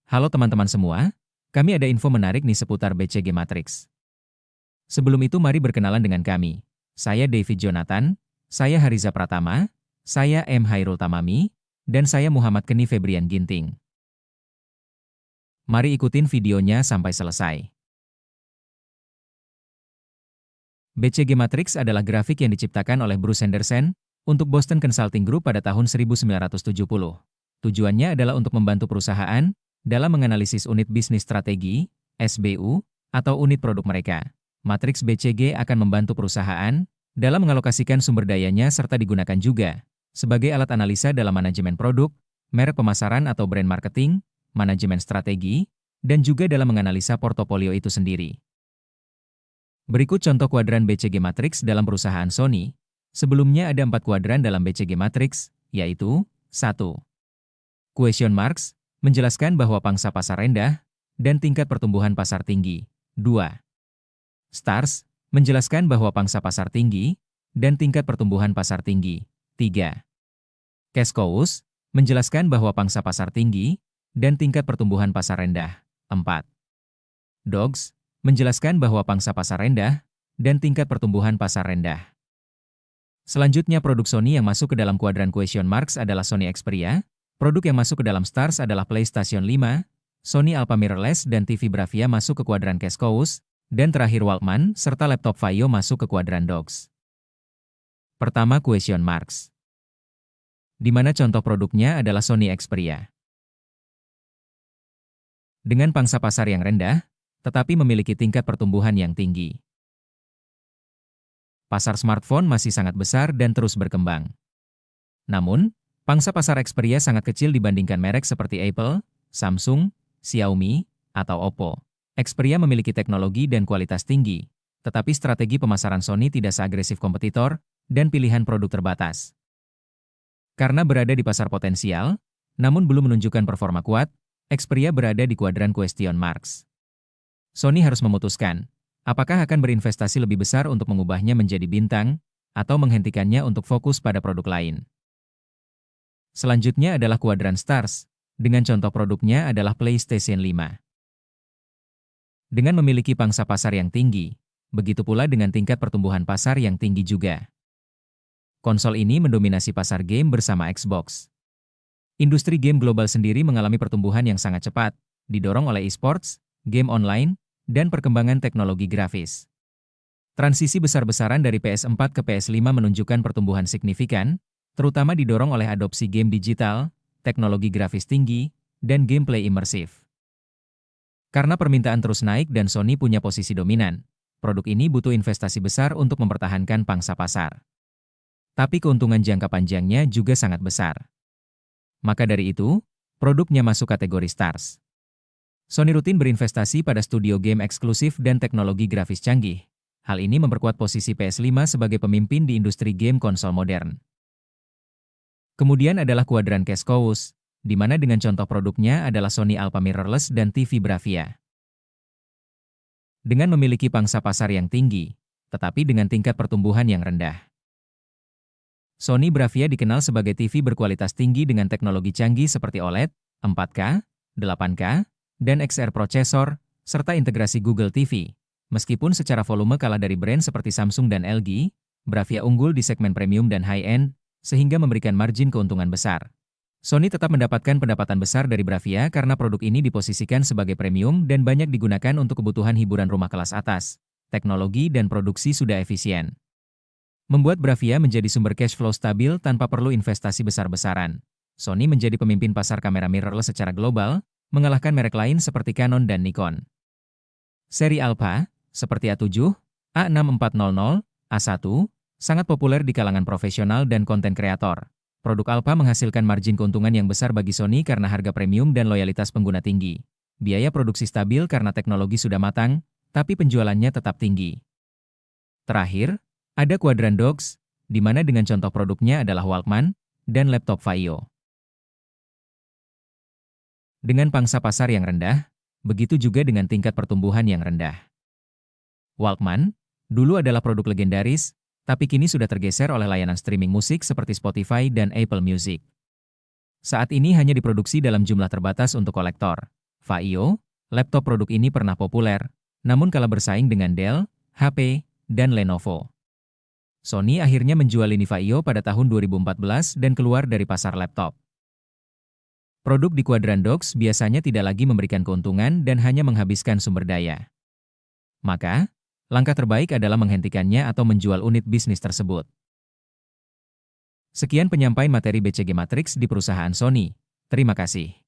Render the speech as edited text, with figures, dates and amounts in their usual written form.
Halo teman-teman semua, kami ada info menarik nih seputar BCG Matrix. Sebelum itu mari berkenalan dengan kami. Saya David Jonathan, saya Hariza Pratama, saya M. Hairul Tamami, dan saya Muhammad Keni Febrian Ginting. Mari ikutin videonya sampai selesai. BCG Matrix adalah grafik yang diciptakan oleh Bruce Henderson untuk Boston Consulting Group pada tahun 1970. Tujuannya adalah untuk membantu perusahaan dalam menganalisis unit bisnis strategi, SBU, atau unit produk mereka. Matriks BCG akan membantu perusahaan dalam mengalokasikan sumber dayanya serta digunakan juga sebagai alat analisa dalam manajemen produk, merek pemasaran atau brand marketing, manajemen strategi, dan juga dalam menganalisa portofolio itu sendiri. Berikut contoh kuadran BCG Matrix dalam perusahaan Sony. Sebelumnya ada 4 kuadran dalam BCG Matrix, yaitu 1. Question marks, menjelaskan bahwa pangsa pasar rendah dan tingkat pertumbuhan pasar tinggi. 2. Stars, menjelaskan bahwa pangsa pasar tinggi dan tingkat pertumbuhan pasar tinggi. 3. Cash cows, menjelaskan bahwa pangsa pasar tinggi dan tingkat pertumbuhan pasar rendah. 4. Dogs, menjelaskan bahwa pangsa pasar rendah dan tingkat pertumbuhan pasar rendah. Selanjutnya produk Sony yang masuk ke dalam kuadran question marks adalah Sony Xperia. Produk yang masuk ke dalam stars adalah PlayStation 5, Sony Alpha Mirrorless dan TV Bravia masuk ke kuadran cash cows, dan terakhir Walkman serta laptop Vaio masuk ke kuadran dogs. Pertama question marks. Di mana contoh produknya adalah Sony Xperia. Dengan pangsa pasar yang rendah, tetapi memiliki tingkat pertumbuhan yang tinggi. Pasar smartphone masih sangat besar dan terus berkembang. Namun, pangsa pasar Xperia sangat kecil dibandingkan merek seperti Apple, Samsung, Xiaomi, atau Oppo. Xperia memiliki teknologi dan kualitas tinggi, tetapi strategi pemasaran Sony tidak seagresif kompetitor dan pilihan produk terbatas. Karena berada di pasar potensial, namun belum menunjukkan performa kuat, Xperia berada di kuadran question marks. Sony harus memutuskan, apakah akan berinvestasi lebih besar untuk mengubahnya menjadi bintang, atau menghentikannya untuk fokus pada produk lain. Selanjutnya adalah kuadran stars, dengan contoh produknya adalah PlayStation 5. Dengan memiliki pangsa pasar yang tinggi, begitu pula dengan tingkat pertumbuhan pasar yang tinggi juga. Konsol ini mendominasi pasar game bersama Xbox. Industri game global sendiri mengalami pertumbuhan yang sangat cepat, didorong oleh e-sports, game online, dan perkembangan teknologi grafis. Transisi besar-besaran dari PS4 ke PS5 menunjukkan pertumbuhan signifikan, terutama didorong oleh adopsi game digital, teknologi grafis tinggi, dan gameplay imersif. Karena permintaan terus naik dan Sony punya posisi dominan, produk ini butuh investasi besar untuk mempertahankan pangsa pasar. Tapi keuntungan jangka panjangnya juga sangat besar. Maka dari itu, produknya masuk kategori stars. Sony rutin berinvestasi pada studio game eksklusif dan teknologi grafis canggih. Hal ini memperkuat posisi PS5 sebagai pemimpin di industri game konsol modern. Kemudian adalah kuadran cash cows, di mana dengan contoh produknya adalah Sony Alpha Mirrorless dan TV Bravia. Dengan memiliki pangsa pasar yang tinggi, tetapi dengan tingkat pertumbuhan yang rendah. Sony Bravia dikenal sebagai TV berkualitas tinggi dengan teknologi canggih seperti OLED, 4K, 8K, dan XR prosesor, serta integrasi Google TV. Meskipun secara volume kalah dari brand seperti Samsung dan LG, Bravia unggul di segmen premium dan high-end, sehingga memberikan margin keuntungan besar. Sony tetap mendapatkan pendapatan besar dari Bravia karena produk ini diposisikan sebagai premium dan banyak digunakan untuk kebutuhan hiburan rumah kelas atas. Teknologi dan produksi sudah efisien. Membuat Bravia menjadi sumber cash flow stabil tanpa perlu investasi besar-besaran. Sony menjadi pemimpin pasar kamera mirrorless secara global, mengalahkan merek lain seperti Canon dan Nikon. Seri Alpha, seperti A7, A6400, A1, sangat populer di kalangan profesional dan konten kreator. Produk Alpha menghasilkan margin keuntungan yang besar bagi Sony karena harga premium dan loyalitas pengguna tinggi. Biaya produksi stabil karena teknologi sudah matang, tapi penjualannya tetap tinggi. Terakhir, ada kuadran dogs, di mana dengan contoh produknya adalah Walkman dan laptop Vaio. Dengan pangsa pasar yang rendah, begitu juga dengan tingkat pertumbuhan yang rendah. Walkman dulu adalah produk legendaris, tapi kini sudah tergeser oleh layanan streaming musik seperti Spotify dan Apple Music. Saat ini hanya diproduksi dalam jumlah terbatas untuk kolektor. Vaio, laptop produk ini pernah populer, namun kalah bersaing dengan Dell, HP, dan Lenovo. Sony akhirnya menjual lini Vaio pada tahun 2014 dan keluar dari pasar laptop. Produk di kuadran Docs biasanya tidak lagi memberikan keuntungan dan hanya menghabiskan sumber daya. Maka, langkah terbaik adalah menghentikannya atau menjual unit bisnis tersebut. Sekian penyampaian materi BCG Matrix di perusahaan Sony. Terima kasih.